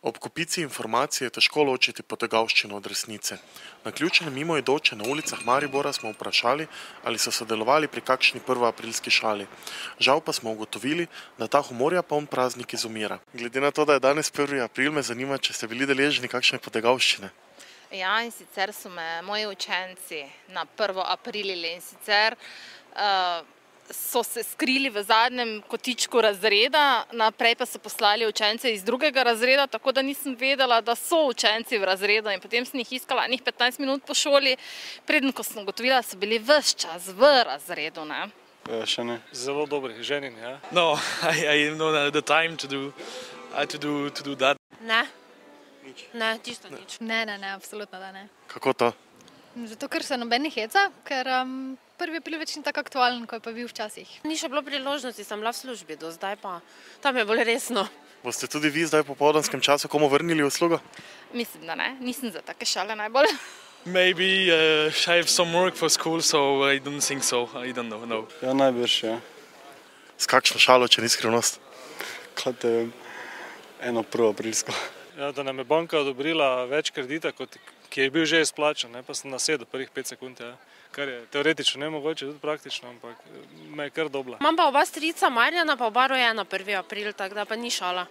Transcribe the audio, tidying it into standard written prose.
Ob kopici informacij je težko ločiti potegavščino od resnice. Naključne mimoidoče na ulicah Maribora smo vprašali, ali so sodelovali pri kakšni prvoaprilski šali. Žal pa smo ugotovili, da ta humorja poln praznik izumira. Glede na to, da je danes 1. april, me zanima, če ste bili deležni kakšne potegavščine. Ja, in sicer so me moji učenci na 1. aprilili in sicer so se skrili v zadnjem kotičku razreda, naprej pa so poslali učence iz 2. razreda, tako da nisem vedela, da so učenci v razredu in potem sem jih iskala enih 15 minut po šoli, preden ko sem ugotovila, da so bili ves čas v razredu. Ne? Še ne. Zelo dobri, ženjeni, ja. No, I didn't know the time to do that. Ne. Ne, čisto nič. Ne, absolutno da ne. Kako to? Zato, ker se noben ne heca, ker 1. april več ni tako aktualen, kot pa bil včasih. Ni še bilo priložnosti, sem bila v službi do zdaj, pa tam je bolj resno. Boste tudi vi zdaj v popoldanskem času komu vrnili uslugo? Mislim, da ne. Nisem za take šale najbolj. Maybe I have some work for school, so I don't think so. I don't know. No. Ja, najbrž, ja. S kakšno šalo, če ni skrivnost? Kaj te vem, eno 1. aprilsko. Ja, da nam je banka odobrila več kredita, ki je bil že izplačan, ne, pa sem nasedel prvih 5 sekund, ja. Kar je teoretično nemogoče, tudi praktično, ampak me je kar dobila. Imam pa oba strica Marjana, pa oba rojena 1. april, tako da pa ni šala.